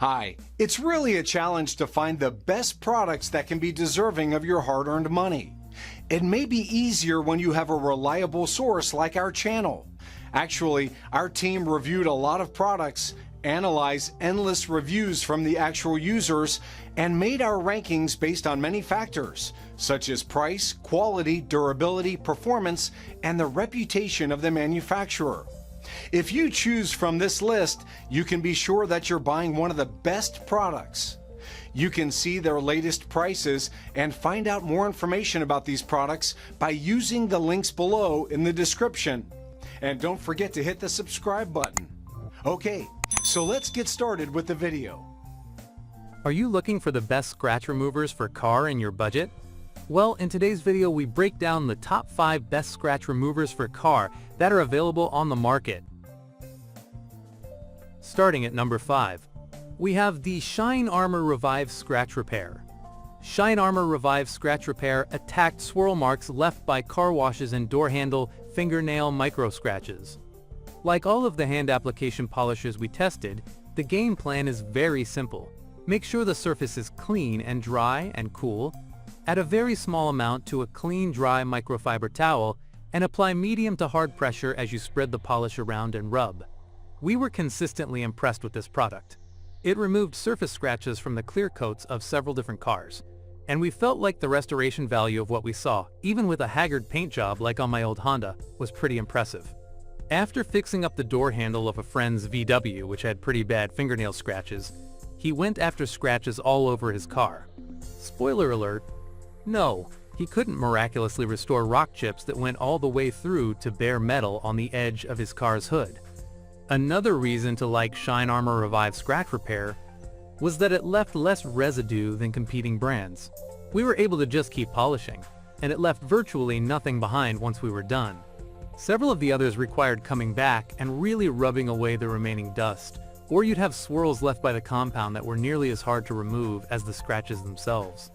Hi, it's really a challenge to find the best products that can be deserving of your hard-earned money. It may be easier when you have a reliable source like our channel. Actually, our team reviewed a lot of products, analyzed endless reviews from the actual users, and made our rankings based on many factors, such as price, quality, durability, performance, and the reputation of the manufacturer. If you choose from this list, you can be sure that you're buying one of the best products. You can see their latest prices and find out more information about these products by using the links below in the description. And don't forget to hit the subscribe button. Okay, so let's get started with the video. Are you looking for the best scratch removers for car in your budget? Well, in today's video we break down the top 5 best scratch removers for car that are available on the market. Starting at number 5, we have the Shine Armor Revive Scratch Repair. Shine Armor Revive Scratch Repair attacked swirl marks left by car washes and door handle fingernail micro scratches. Like all of the hand application polishes we tested, the game plan is very simple. Make sure the surface is clean and dry and cool. Add a very small amount to a clean, dry microfiber towel and apply medium to hard pressure as you spread the polish around and rub. We were consistently impressed with this product. It removed surface scratches from the clear coats of several different cars, and we felt like the restoration value of what we saw, even with a haggard paint job like on my old Honda, was pretty impressive. After fixing up the door handle of a friend's VW, which had pretty bad fingernail scratches, he went after scratches all over his car. Spoiler alert, no, he couldn't miraculously restore rock chips that went all the way through to bare metal on the edge of his car's hood. Another reason to like Shine Armor Revive Scratch Repair was that it left less residue than competing brands. We were able to just keep polishing, and it left virtually nothing behind once we were done. Several of the others required coming back and really rubbing away the remaining dust, or you'd have swirls left by the compound that were nearly as hard to remove as the scratches themselves.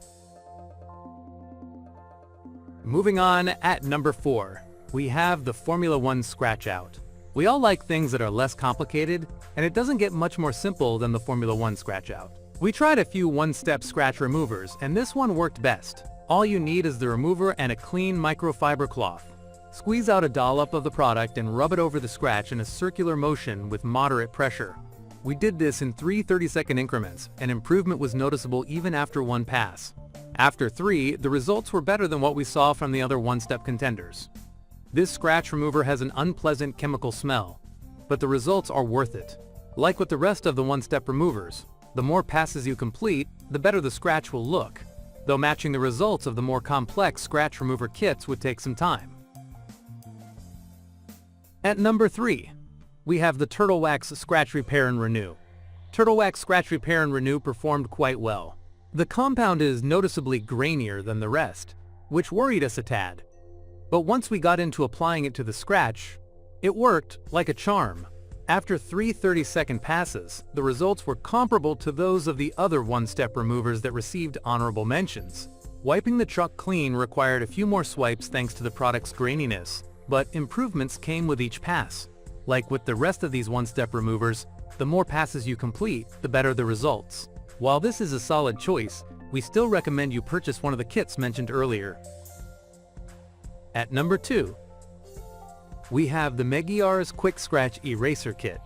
Moving on, at number 4, we have the Formula 1 Scratch Out. We all like things that are less complicated, and it doesn't get much more simple than the Formula 1 Scratch Out. We tried a few one-step scratch removers, and this one worked best. All you need is the remover and a clean microfiber cloth. Squeeze out a dollop of the product and rub it over the scratch in a circular motion with moderate pressure. We did this in 3 30-second increments, and improvement was noticeable even after one pass. After 3, the results were better than what we saw from the other one-step contenders. This scratch remover has an unpleasant chemical smell, but the results are worth it. Like with the rest of the one-step removers, the more passes you complete, the better the scratch will look, though matching the results of the more complex scratch remover kits would take some time. At number 3, we have the Turtle Wax Scratch Repair and Renew. Turtle Wax Scratch Repair and Renew performed quite well. The compound is noticeably grainier than the rest, which worried us a tad. But once we got into applying it to the scratch, it worked like a charm. After 3 30-second passes, the results were comparable to those of the other one-step removers that received honorable mentions. Wiping the truck clean required a few more swipes thanks to the product's graininess, but improvements came with each pass. Like with the rest of these one-step removers, the more passes you complete, the better the results. While this is a solid choice, we still recommend you purchase one of the kits mentioned earlier. At number 2, we have the Meguiar's Quick Scratch Eraser Kit.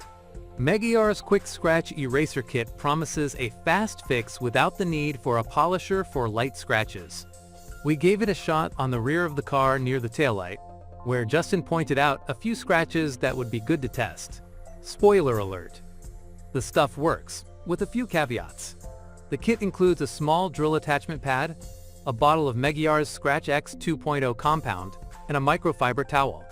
Meguiar's Quick Scratch Eraser Kit promises a fast fix without the need for a polisher for light scratches. We gave it a shot on the rear of the car near the taillight, where Justin pointed out a few scratches that would be good to test. Spoiler alert, the stuff works, with a few caveats. The kit includes a small drill attachment pad, a bottle of Meguiar's Scratch X 2.0 compound, and a microfiber towel.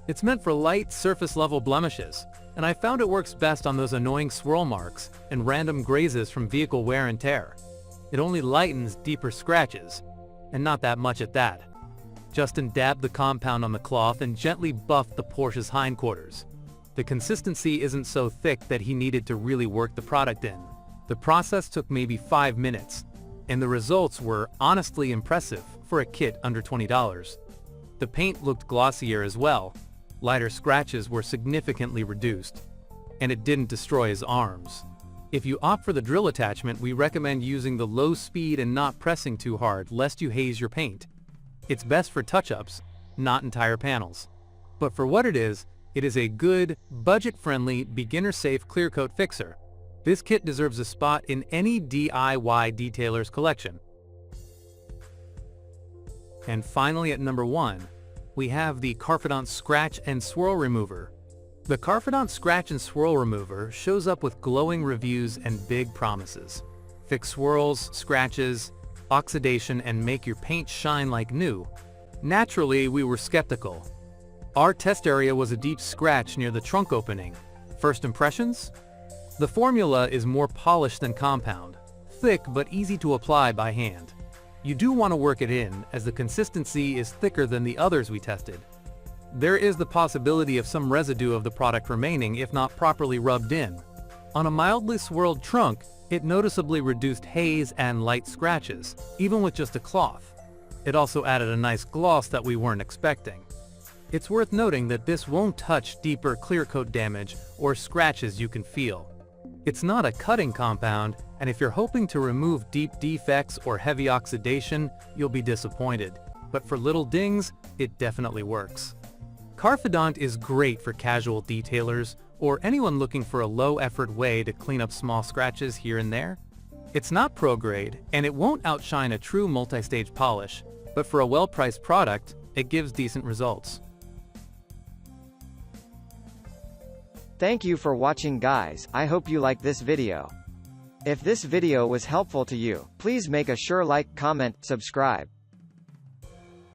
It's meant for light surface-level blemishes, and I found it works best on those annoying swirl marks and random grazes from vehicle wear and tear. It only lightens deeper scratches, and not that much at that. Justin dabbed the compound on the cloth and gently buffed the Porsche's hindquarters. The consistency isn't so thick that he needed to really work the product in. The process took maybe 5 minutes, and the results were honestly impressive for a kit under $20. The paint looked glossier as well, lighter scratches were significantly reduced, and it didn't destroy his arms. If you opt for the drill attachment, we recommend using the low speed and not pressing too hard lest you haze your paint. It's best for touch-ups, not entire panels. But for what it is a good, budget-friendly, beginner-safe clear coat fixer. This kit deserves a spot in any DIY detailer's collection. And finally at number 1, we have the Carfidant Scratch and Swirl Remover. The Carfidant Scratch and Swirl Remover shows up with glowing reviews and big promises. Fix swirls, scratches, oxidation, and make your paint shine like new. Naturally, we were skeptical. Our test area was a deep scratch near the trunk opening. First impressions? The formula is more polished than compound, thick but easy to apply by hand. You do want to work it in, as the consistency is thicker than the others we tested. There is the possibility of some residue of the product remaining if not properly rubbed in. On a mildly swirled trunk, it noticeably reduced haze and light scratches, even with just a cloth. It also added a nice gloss that we weren't expecting. It's worth noting that this won't touch deeper clear coat damage or scratches you can feel. It's not a cutting compound, and if you're hoping to remove deep defects or heavy oxidation, you'll be disappointed. But for little dings, it definitely works. Carfidant is great for casual detailers or anyone looking for a low-effort way to clean up small scratches here and there. It's not pro-grade, and it won't outshine a true multi-stage polish, but for a well-priced product, it gives decent results. Thank you for watching, guys. I hope you liked this video. If this video was helpful to you, please make a sure like, comment, subscribe.